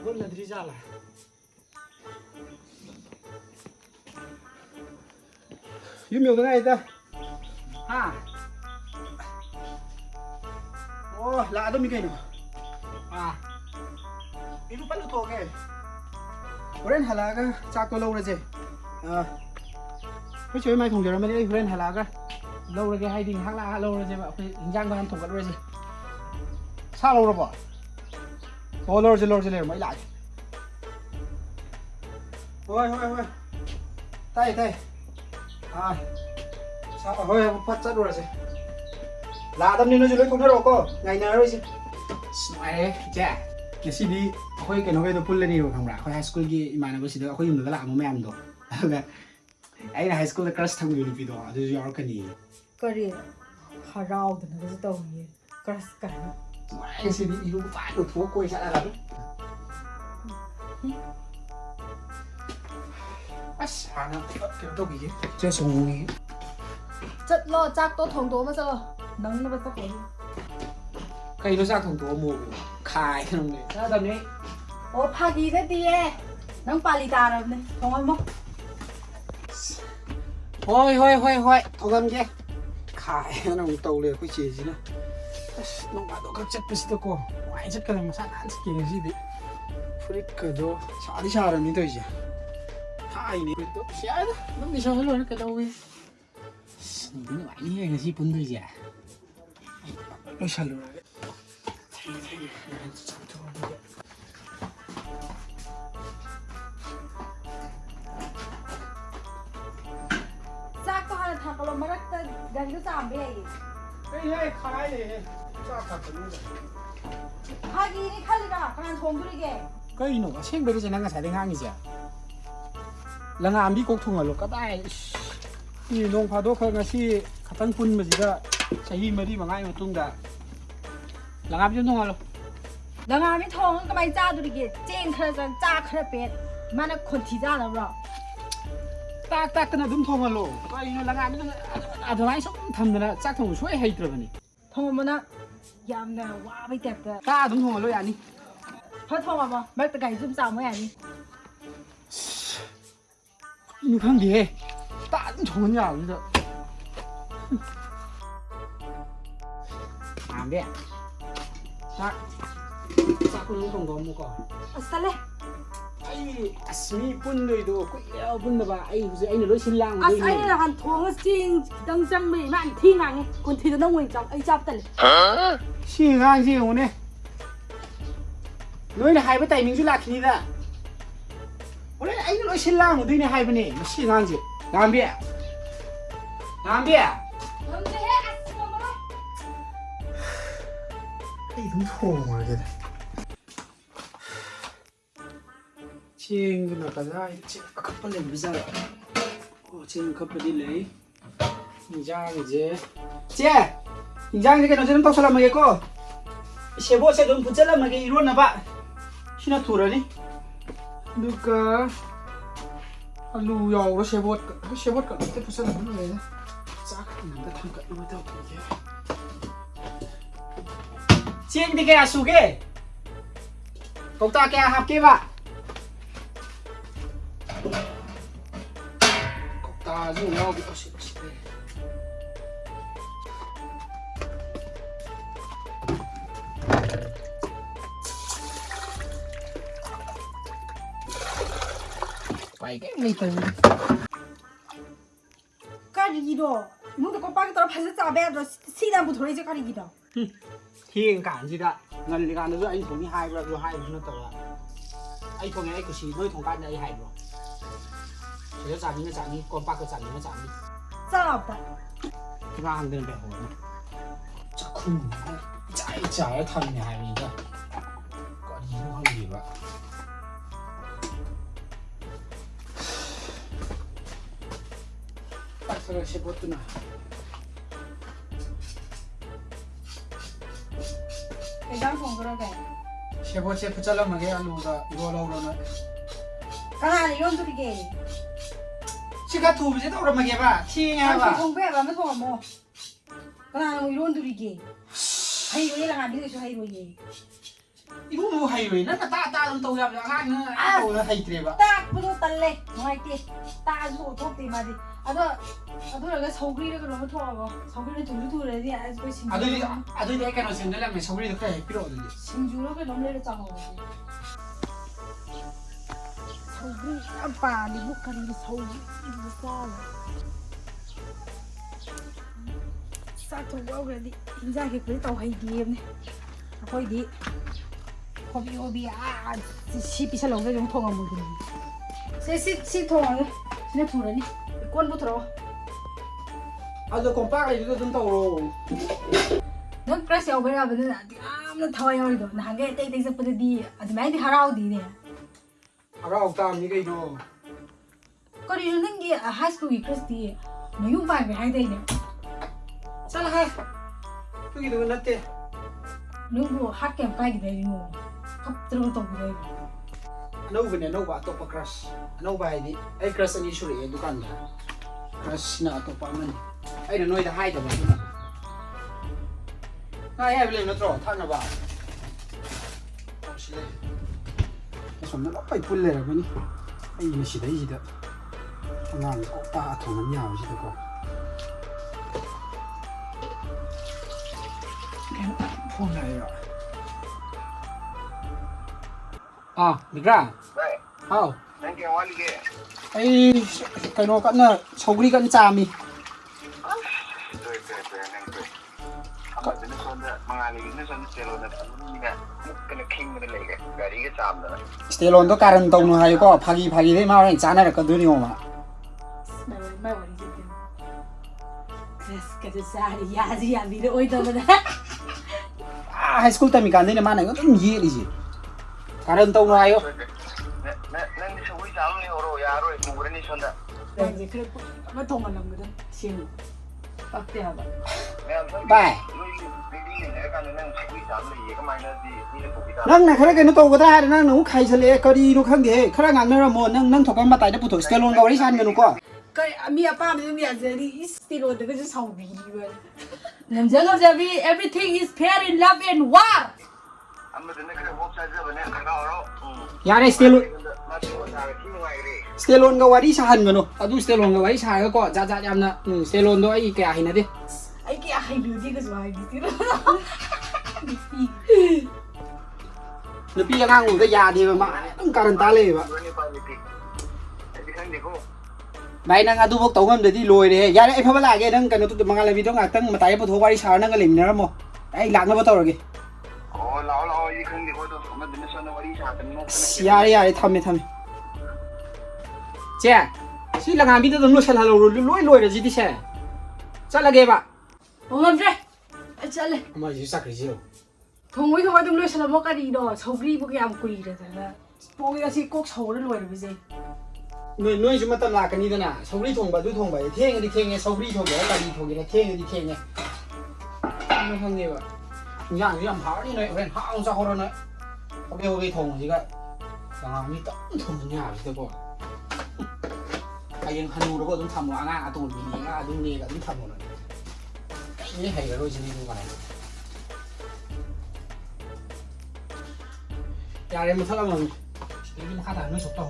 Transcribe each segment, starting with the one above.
Wala diri jala. Yum yung ngay ita. Ha. Oh, laado mi kayo. Ah. Ito pa luto ke. Huren halaga chak to lâu rồi gì. Cái chuối mai thùng giờ mới đi huren halaga. Lâu rồi cái hai đình hắc la lâu rồi gì mà hình dáng con ăn thùng rồi gì. Sao lâu rồi bỏ? Ô lâu rồi mấy lại. Thôi. Tay. À. Sao thôi phát chất rồi gì. Là tâm nên nó lấy không được cô. Ngày nào rồi gì. Nói đấy, chả. Cái gì đi, khơi cái nó cái đồ pull lên đi rồi không ra. Khơi high school cái mà nó có gì đó khơi dùng được cái làm mà em đó. Ấy là high school cái crush thằng người đi đó, tôi giờ cái gì. Cái gì? Hà rau thì nó sẽ tao gì. Crush cả. Cái gì đi, yêu phải được phố quay sẽ là lắm. À sao nó cái đồ gì? Chơi súng gì? Chất lo chắc tôi thòng tố mà sao? Nắng nó bắt tóc rồi. Cái nó chắc thằng tố mù khai cái này. Sao tầm này? Ô 파기 thế đi nắng 빨리 따라 này. Không ăn mốc. Thôi, thằng em kia. Khai nó tàu liền cái gì nữa. Nó bắt đầu các chất bớt cô. Ngoài chất cái này mà sao ăn cái gì đấy? Freak cái đó. Sao đi sao rồi mình tới gì? Hai này tôi xé đó. Nó bị sao rồi cái đâu vậy? Nó lại như cái gì bún thôi gì à? Nó sao rồi? Chắc có hai thằng kalau mereka dari itu sampai. Hey, khai này. Sao thật luôn rồi. 파기 ini 칼리가 그냥 동그리게. Cái nó xem bây giờ năng cái ngang gì à? Là ngàm đi cuộc thùng ở lục cái tay. Thì nông fadok hơn là si khatan phun mà gì đó. Sahi mà đi mà ngay mà tung đã. Là ngàm chứ nông à lục. Dengan ini thong cái máy cha tụi kia, chén khơi rằng cha khơi bệt, mà nó còn thì ra đâu rồi. Tak cái nào đúng thùng à lục. Cái nó là ngàm à thôi sống thầm là chắc thùng suối hay rồi này. Thong mà nó, yam nó quá bị đẹp rồi. Ta đúng thùng à lục à ni. Thôi thong mà, mấy cái cái zoom sao mới à ni. 이거 한 게, 딴 좋냐, 그래서. 안 돼. 자, 자꾸 정도 먹어. 살래? 아이, 아스미 분들도 꾸려 분들 봐. 아이, 그래서 아이 너 신랑. Ai là hàng thong xin đang sang mì mà anh thi ngang ấy, còn thi nó nông trong ấy chắp tay. 신랑 지 오네. 너희는 하이브 타이밍 줄 라키니다. 원래 아이 너 신랑 너희는 하이브네. 신랑지. 남비야. Không thế hết, ăn xong rồi. cái đúng thùng mà kìa. Chiên cái nào cả ra, chiên cấp lên bây giờ. Chiên cấp đi lấy. Hình ra cái gì? Chị, hình ra cái nó sẽ tao sao làm cái cô? Xe bộ sẽ đúng phụ chất làm cái luôn nè bạn. Xin nó thủ rồi đi. Được cả. Alu dầu nó xe bộ cả cái phụ chất làm cái này. Chắc mình đã thằng cận nó tao kìa. Chiên thì cái sủ cái. Cậu ta cái hộp kia bạn. Cậu ta dùng nhau bị xịt. Vậy cái này từ cái gì đó, muốn có bao nhiêu tao phải trả bé rồi, xí ra một thôi chứ cái gì đó. thiên cản gì đó ngân đi gan nó anh thùng hai rồi hai nó tao là anh thùng này cái gì nơi thùng can này hai rồi chỉ có giảm đi còn ba cái giảm nó giảm đi Sao vậy? cái hàng bên bể hồ chắc khung chạy thằng này hai mình cơ có gì nó không gì vậy bắt rồi sẽ bớt nữa cái đang phòng cái này sẽ bớt sẽ phải lắm mà cái alu đó iwo lâu rồi cái này 이런 소리게 chỉ cả thu bây giờ đâu mà cái bà thi nghe bà không biết là mới không mà cái này 이런 소리게 hay rồi là làm biết cho hay rồi gì 이거 뭐 하이웨이 나 따 또 야 또 하이트레바 딱부터 딸래 뭐할게 따서 톱대 말이 아도 서구리를 너무 좋아하고 서구리를 두루두루지 아주 신주 아들이 내가 생각하면 서구리도 그래 필요 없는데 신주를 너무 내렸잖아 서구리 아빠 니 목걸이 서구리 이거 싸 통과 그래도 인자게 그래 또 하이디네 거기 호비 시비 잘 나오게 좀 통화 못 드는 시 통화 진짜 통화니 꼰부 들어 아저 곰빠가 이거 좀 떠오르 넌 그래서 오버야 버는 아무나 더워요 나게 땡땡 섭더디 아주 많이 하라우디네 하라우 땀 이게 이거 거리는 게 하이스쿨이 그랬지 너무 많이 하이데네 잘 해. 여기도 났대. 너무 학교 가기 되는 컵 들어도 그래 Nongma nongba atop crush. Nongba ini, crush ni suri dukan dia. Crush na atop aman. Ai na noi da hai da ba. Ai beli na tro, thang na ba. Sile. Som na pai pul le ra ba ni. Ai ni si dai ji da. Ngang ko pa thong na nyao ji da ko. Phone này rồi. Được ra. Hao. Nang kaya wali ke. Ai cái nó cắn là sầu riêng cắn chà mi. Tuh nang tuh. Apa jenis sonda mengali ini sonda celona ini nggak kena king mana lagi gari ke sam dah. Stelon to karan tong no hayo ko phagi đấy mà anh chana ra ka duni ho ma. mai wari jitin cái sari ya ji ya bi de oi to ba High school time kan ni mana ngon yi li ji. Karan tong no hayo. Nang di sebuah jalan ni orang ya orang mungkin ni sonda. 이제 그래 뭐 동안 남거든 지금 빡대하다 Bye. Ini kan nang sebuah jalan ni, kemana di bukit. Nang na khara cái nó to ko da nang no khai chale ka ri ru khang de khara ngang na mo nang thok ma tai da puthok stelon ga wari san ga no ko. cái mi apa mi azari istilo de cái sao bi namjabi everything is fair in love and war Amma dengan kena hope saja benar kena orang. Yare stelon Masih orang yang tinggal ni. stelon ga wari sa han ga no. Adu stelon ga wari sa ga ko ja ja yam na stelon do ai kya hin de. ai cái ai lưu đi cái gì đi tiro Nupi yang ngang ga ya di ma tong karan ta le ba. Ini pak Niti. Jadi kan ni ko. Bai nang adu bok tongam de di loi de. Yare ai pha ba la ge nang kan tu mangal vi dong atang ma tai puthok wari sa nang ga lim na mo. Ai lak na ba taw ge. Oh, lau ini kan ni ko tu. Amma dengan sonda wari sah. Yare thame che si la ngam bi to lo sal halo loi ra ji di se cha la ge ba ongam je chale ma ji sa kri ji thongoi thongoi dum lo sala mo ka ri do chobri bu yam kui ra da po ga si kok chou lo bi je noi ju ma ta la ka ni da na sogri thong ba du thong ba theng di theng sogri thong ga ka ri thong ga theng di theng no khang ni ba yang yam ha ni noi ren ha ong sa ho ro noi hobe thong ji ga ngam ni ta thong nya bi de ko ai yang hanu ro ko dum tham mo anga a tu bi ni nga du ni ga dum tham moนี่ให้กับโรจินีดูกันยาเรมันทะเลาะมันเดี๋ยวมันฆ่าตายไม่สบต้อง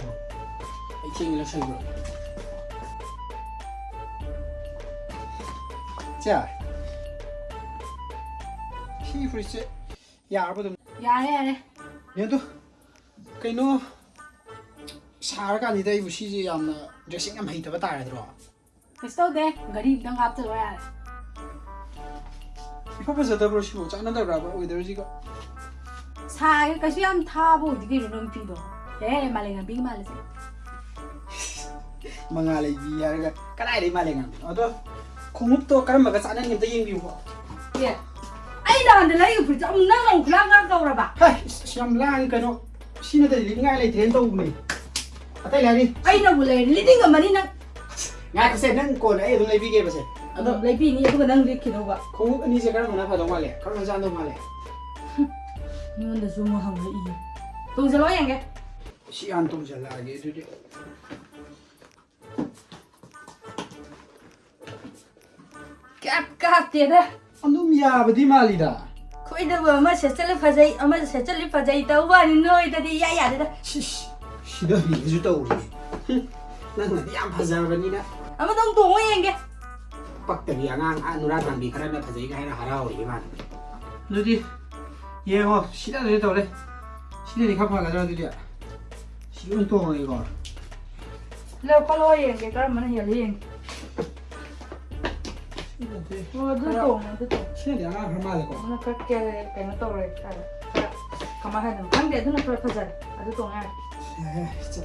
ไอ้ชิงแล้วใช่ไหมจ้าพี่ฟริชยาอะไรตัว ya ne ne เนี่ยตัวไอ้โน่ชาร์กันนี่ได้บุษย์ยามนะเดี๋ยวสิ่งยังไม่ตัวตายเลยตัว cái sao đấy gari đang gặp rồi à 이거 벌써 더 버시고 짠는다고 오이들 지가 사 cái siam tha bu di cái nó phi đó thế mà lại bị mà lại mangalay biya kanay di malingan oto kumupto karam maga sana ngim tayeng biu ko yeah ai đang để lấy cái ông năng lòng làm ngang cầu rồi bà hai siam lang kano sino tadi ngai lay tren tong ni atay lari ai nó vừa lấy lấy cái mà đi năng ngai ko se nang ko na e dum lay bige ba se ado lấy pin ni cái năng đi kia đâu bà kumup ani se karam na pa dong male karam sa dong male nhưng mà zoom hàng là gì tôi sẽ nói cái si an tong sa lagi du de cáp tiền đấy anum ya ba di mali da ꯀꯣꯏꯗꯕ ꯑꯃ ꯁꯦꯠꯆꯜꯂꯤ ꯐꯖꯩ ꯑꯃ ꯁꯦꯠꯆꯜꯂꯤ ꯐꯖꯩ ꯇꯧꯕ ꯅꯣꯏꯗꯗꯤ ꯏꯌꯥ ꯌꯥꯗꯦꯗ 시더비기주 떠오르네 나는 양 파자라니나 ꯑꯃꯇꯪ ꯇꯣꯡꯉ ꯌꯦꯡꯒꯦ 빡대기 양앙 누라 담비 그러면 파자이가 해라 하라오리만 누디 얘어 시다들 떠래 시들이 갚아가 저들이야 시원 또 이거 แล้วก็ลอยเองก็มันเหี่ยวเองดูตรงดูตรง 시들이 양앙 그러면 안 되고 มันก็แกเป็นตัวเลยเขามาให้ดูทั้งเด็ดทั้งตัวพอใจดูตรงอ่ะ 진짜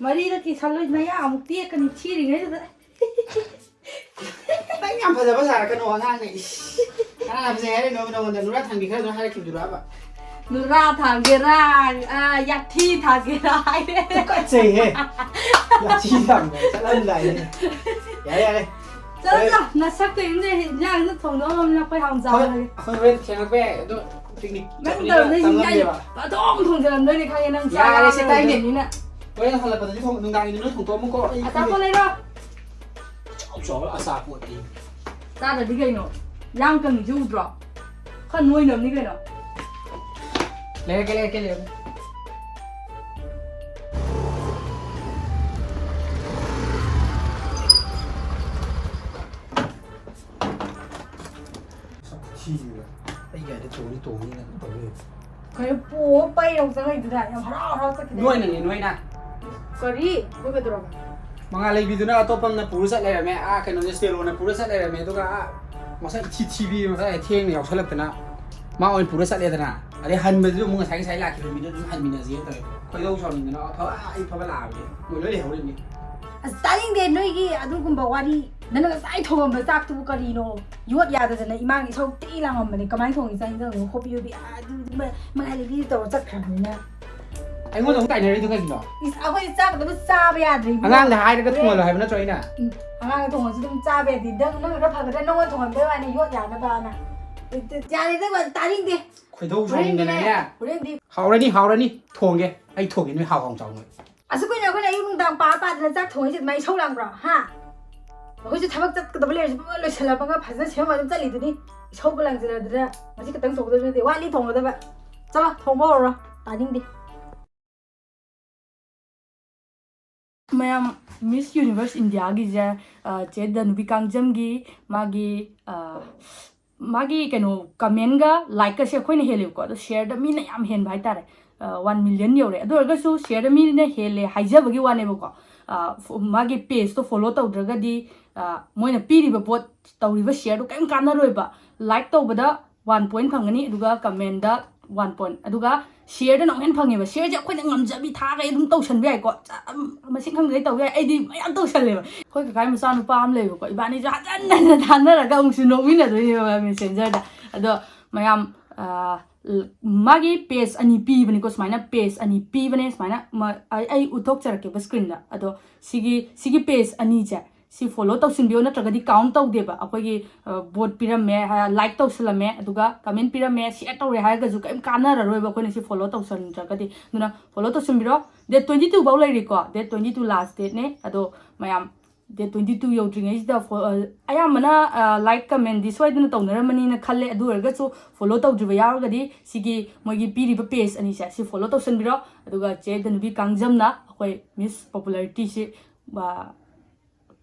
มาดีตะกี้ฉันเลยนายอามุกเตี้ยกันที่ริงเลยจ้ะ 땅이 안 파자 파자 그 노하네 하나 남자애 너무 누라 담비 그래도 하라 kim 들어와 봐 นูราทางเกรายักษ์ที่ทางเกรา 똑같이 해 야, 지상 거 잘한다 이제 야야야 จ้าจ้าน่าชักตัวเองเลยย่างนึกถึงน้องมันไปทำจ้าเลย 왜 생각해 너 픽닉 แม่งเดินได้ยังไงปะต้องทงเดินด้วยในใครนั่งจ้าเลยนี่น่ะ 왜 할라빠지 통 능당이 눈 통도 먹고 อาจารย์คนเลยเนาะ 저 아사 보디 จ้าแต่ดีกันเนาะย่างกันจู่ดรอข้านุ่ยเนาะนี่กันเนาะ 레게 이게 돈이 돈이나 돈이 เคยปูไปลงสังเกตดูได้ยังเราสักที 누워있는 누워있나 ก็รีไม่ไปตรง mga libido na atopang na puro sa leme kaya nung estilo na puro sa leme ito ka masa TV masa tieng ni ako na maoin puro sa leda na ali han medyo mga sai laki libido dum han minazia to ko yo so ni na to ai pa bala bi mo lo le ho ni ตายยังเด่นด้วยกี่ดูกุมบอกว่าดินั่นก็ใส่ทองมาจากตัวกะดีโนยวดยาแต่ในอีมางอีชอบตีลังมันนี่กำลังทองอีใจก็โคบิวบิดูมันอะไรที่ตัวจักขันนี่นะ ai ngon dong tai ne ri to ka gi lo อีเอาไปจ้าก็ต้องจ้าไปอ่ะดิ angang da hai da ka thong lo hai na choi na อ่างทองจะต้องจ้าไปดิเด้งนั่นก็พากันได้น้องทองไปว่าในยวดยานะบ้านะยานี่ได้ว่าตายยังเด่น khoi dou so ni ne ya เรื่องดี hao ra ni thong ge ai thong ni hao hong chong อ่ะสักคนเนี่ยคนไหนยุ่งดังป้าป้าจะจักทองจะไม่เช่าลังกว่าฮะเขาจะทำจักก็ต้องเลยเลยเฉลิมมันก็ผ่านเชื่อมาจนจะหลีตัวนี้เช่าลังจะเลยเด้อมันจะก็ต้องส่งตัวนี้ว่าลีทองเลยแบบจ้าทองบ่หรอตายยังดี ꯃꯌꯥꯝ ꯃꯤꯁ universe ꯏꯟꯗꯤꯌꯥꯒꯤꯁꯦ ꯆꯦ ꯗꯅꯨꯕꯤ ꯀꯥꯡꯖꯝꯒꯤ ꯃꯥꯒꯤ ꯀꯩꯅꯣ ꯀꯃꯦꯟꯒ ꯂꯥꯏꯛꯀꯁꯦ ꯑꯩꯈꯣꯏꯅ ꯍꯦꯜꯂꯦꯕꯀꯣ ꯑꯗꯣ ꯁꯤꯌꯔꯗ ꯃꯤꯅ ꯌꯥꯝ ꯍꯦꯟꯕ ꯍꯥꯏꯇꯥꯔꯦ 1 million ꯌꯧꯔꯦ ꯑꯗꯨ ꯑꯣꯏꯔꯒꯁꯨ ꯁꯤꯌꯔꯗ ꯃꯤꯅ ꯍꯦꯜꯂꯦ ꯍꯥꯏꯖꯕꯒꯤ ꯋꯥꯅꯦꯕꯀꯣ ꯃꯥꯒꯤ ꯄꯦꯖꯇꯣ ꯐꯣꯂꯣ ꯇꯧꯗ꯭ꯔꯒꯗꯤ ꯃꯣꯏꯅ ꯄꯤꯔꯤꯕ ꯄꯣꯠ ꯇꯧꯔꯤꯕ ꯁꯤꯌꯔꯗꯣ ꯀꯩꯝ ꯀꯥꯟꯅꯔꯣꯏꯕ ꯂꯥꯏꯛ ꯇꯧꯕꯗ 1 point ꯐꯪꯒꯅꯤ ꯑꯗꯨꯒ ꯀꯃꯦꯟꯗ 1 point ꯑꯗꯨꯒ ꯁꯤꯌꯔꯗ ꯅꯪ ꯍꯦꯟꯅ ꯐꯪꯉꯦꯕ ꯁꯤꯌꯔꯁꯦ ꯑꯩꯈꯣꯏꯅ ꯉꯝꯖꯕꯤ ꯊꯥꯒꯩ ꯑꯗꯨꯝ ꯇꯧꯁꯟꯕ ꯌꯥꯏꯀꯣ ꯃꯁꯤꯡ ꯈꯪꯗ꯭ꯔꯩ ꯇꯧꯕ ꯌꯥꯏ ꯑꯩꯗꯤ ꯃꯌꯥꯝ ꯇꯧꯁꯜꯂꯦꯕ ꯑꯩꯈꯣꯏ ꯀꯀꯥꯒꯤ ꯃꯆꯥꯅꯨꯄꯥ ꯑꯃ ꯂꯩꯕꯀꯣ ꯏꯕꯥꯅꯤꯁꯨ ꯍꯟꯖꯟꯅ ꯊꯥꯅꯔꯒ ꯑꯃꯨꯛꯁꯨ ꯅꯣꯛꯃꯤꯟꯅꯗꯣꯏꯅꯦꯕ ꯃꯦꯁꯦꯟꯖꯔꯗ ꯑꯗꯣ ꯃꯌꯥꯝ ꯃꯥꯒꯤ ꯄꯦꯖ ꯑꯅꯤ ꯄꯤꯕꯅꯤꯀꯣ ꯁꯨꯃꯥꯏꯅ ꯄꯦꯖ ꯑꯅꯤ ꯄꯤꯕꯅꯦ ꯁꯨꯃꯥꯏꯅ ꯑꯩ ꯎꯠꯊꯣꯛꯆꯔꯛꯀꯦꯕ ꯁ꯭ꯀ꯭ꯔꯤꯟꯗ ꯑꯗꯣ ꯁꯤꯒꯤ ꯄꯦꯖ ꯑꯅꯤꯁꯦ ꯁꯤ ꯐꯣꯂꯣ ꯇꯧꯁꯤꯟꯕꯤꯌꯣ ꯅꯠꯇ꯭ꯔꯒꯗꯤ ꯀꯥꯎꯟ ꯇꯧꯗꯦꯕ ꯑꯩꯈꯣꯏꯒꯤ ꯕꯣꯠ ꯄꯤꯔꯝꯃꯦ ꯂꯥꯏꯛ ꯇꯧꯁꯜꯂꯝꯃꯦ ꯑꯗꯨꯒ ꯀꯃꯦꯟ ꯄꯤꯔꯝꯃꯦ ꯁꯤꯌꯔ ꯇꯧꯔꯦ ꯍꯥꯏꯔꯒꯁꯨ ꯀꯩꯝ ꯀꯥꯟꯅꯔꯔꯣꯏꯕ ꯑꯩꯈꯣꯏꯅ ꯁꯤ ꯐꯣꯂꯣ ꯇꯧꯁꯟꯗ꯭ꯔꯒꯗꯤ ꯑꯗꯨꯅ ꯐꯣꯂꯣ ꯇꯧꯁꯤꯟꯕꯤꯔꯣ ꯗꯦꯠ 22 ꯐꯥꯎ ꯂꯩꯔꯤꯀꯣ ꯗꯦꯠ 22 ꯂꯥꯁ ꯗꯦꯠꯅꯦ ꯑꯗꯣ ꯃꯌꯥꯝ ꯗꯦꯠ 22 ꯌꯧꯗ꯭ꯔꯤꯉꯩꯁꯤꯗ ꯑꯌꯥꯝꯕꯅ ꯂꯥꯏꯛ ꯀꯃꯦꯟꯗꯤ ꯁꯣꯏꯗꯅ ꯇꯧꯅꯔꯝꯃꯅꯤꯅ ꯈꯜꯂꯦ ꯑꯗꯨ ꯑꯣꯏꯔꯒꯁꯨ ꯐꯣꯂꯣ ꯇꯧꯗ꯭ꯔꯤꯕ ꯌꯥꯎꯔꯒꯗꯤ ꯁꯤꯒꯤ ꯃꯣꯏꯒꯤ ꯄꯤꯔꯤꯕ ꯄꯦꯖ ꯑꯅꯤꯁꯦ ꯁꯤ ꯐꯣꯂꯣ ꯇꯧꯁꯟꯕꯤꯔꯣ ꯑꯗꯨꯒ ꯆꯦ ꯗꯅꯨꯕꯤ ꯀꯥꯡꯖꯝꯅ ꯑꯩꯈꯣꯏ ꯃꯤꯁ ꯄꯣꯄꯨꯂꯔꯤꯇꯤꯁꯤ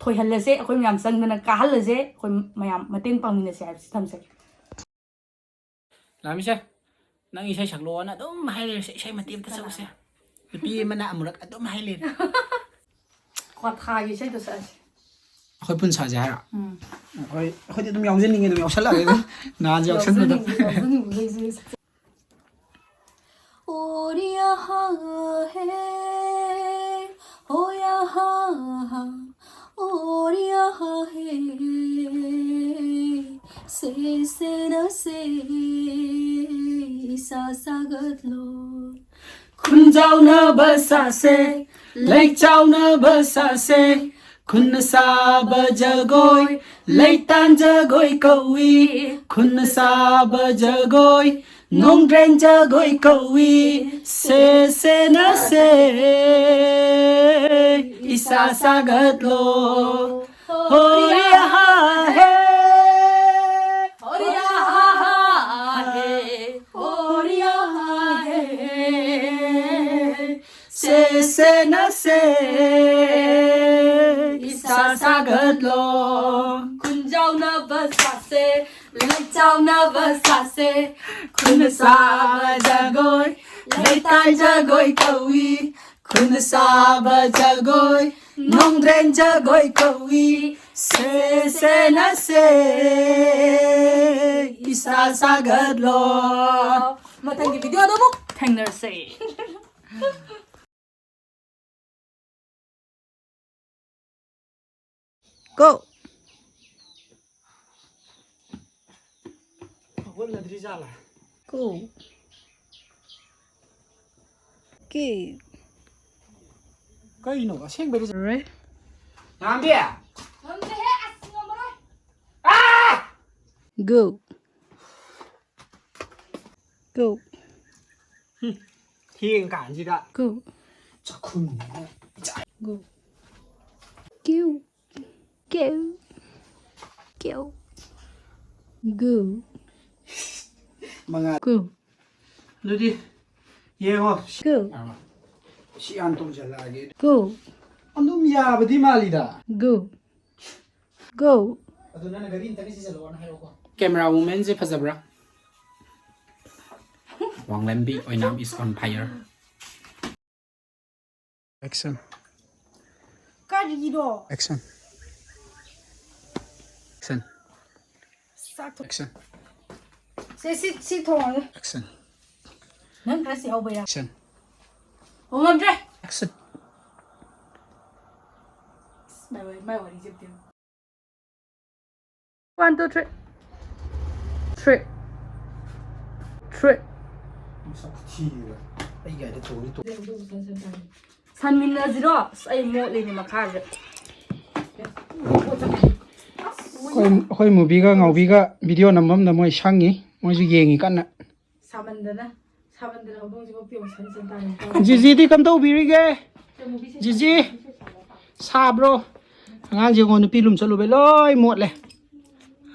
ꯊꯣꯏꯍꯜꯂꯁꯦ ꯑꯩꯈꯣꯏ ꯃꯌꯥꯝ ꯆꯪꯗꯅ ꯀꯥꯍꯜꯂꯁꯦ ꯑꯩꯈꯣꯏ ꯃꯌꯥꯝ ꯃꯇꯦꯡ ꯄꯥꯡꯃꯤꯟꯅꯁꯦ ꯍꯥꯏꯕꯁꯤ ꯊꯝꯖꯒꯦ ꯂꯥꯃꯤꯁꯦ ꯅꯪ ꯏꯁꯩ ꯁꯛꯂꯛꯑꯣꯅ ꯑꯗꯨꯝ ꯍꯥꯏꯔꯦ ꯏꯁꯩ ꯃꯇꯦꯛ ꯑꯃꯇ ꯁꯛꯎꯁꯦ ꯅꯨꯄꯤ ꯑꯃꯅ ꯑꯃꯨꯔꯛ ꯑꯗꯨꯝ ꯍꯥꯏꯂꯩꯔꯦ ꯀ꯭ꯋꯥꯊꯥꯒꯤ ꯏꯁꯩꯗꯣ ꯁꯛꯑꯁꯤ ꯑꯩꯈꯣꯏ ꯄꯨꯟ ꯁꯥꯁꯦ ꯍꯥꯏꯔꯣ ꯑꯩꯈꯣꯏꯗꯤ ꯑꯗꯨꯝ ꯌꯥꯎꯖꯅꯤꯡꯉꯦ ꯑꯗꯨꯝ ꯌꯥꯎꯁꯜꯂꯛꯑꯒꯦ ꯑꯗꯨꯝ ꯅꯍꯥꯟꯁꯨ ꯌꯥꯎꯁꯟꯕꯗꯣ और यहाँ है हो यहाँ और यहाँ है से न से सा सागतलो ꯈꯨꯟꯖꯥꯎꯅꯕ ꯁꯥꯁꯦ ꯂꯩꯆꯥꯎꯅꯕ ꯁꯥꯁꯦ ꯈꯨꯟꯅ ꯁꯥꯕ ꯖꯒꯣꯏ ꯂꯩꯇꯥꯟ ꯖꯒꯣꯏ ꯀꯧꯏ ꯈꯨꯟꯅ ꯁꯥꯕ ꯖꯒꯣꯏ ꯅꯣꯡꯗ꯭ꯔꯦꯟ ꯖꯒꯣꯏ ꯀꯧꯏ ꯁꯦꯅ ꯁꯦ ꯏꯁꯥ ꯁꯥꯒꯠꯂꯣ ꯍꯣ ꯌꯥ ꯍꯦ se na se isa sa gật lo kun jau na ba sa se lai chao na ba sa se kun sa ba jagoi lai tai jagoi kawi kun sa ba jagoi nong dren jagoi kawi se na se isa sa gật lo mathang ki video do mo thangnarse go Wala diri jala go ke kai no aseng beri right nambi ah go go thiên cản gì đó go chắc khôn go kêu kêu kêu go mà ngà go đưa đi ye ho go si an tum jala ge go andum ya badi mali da go go aduna na garin tani si jalo na hayo ko camera woman je phajabra Wang Lembi Oinam is on fire action kari do action action sa to action se si thong action nan ka si au ba ya action ông làm gì action mày vào đi tiếp tiếp 1 2 3 3 3 sao chi rồi ai gái để tối tối san min na zero ai mo le ni makha je khoi movie ga ngau bi ga video namam na moi sangi moi ju yengi kan samandana hobong ji ko piong san san ta Gigi di kam tau biri ge Gigi sa bro ngang ji ngon pi lum chalu be loi mot le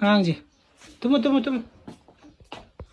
ngang ji tumu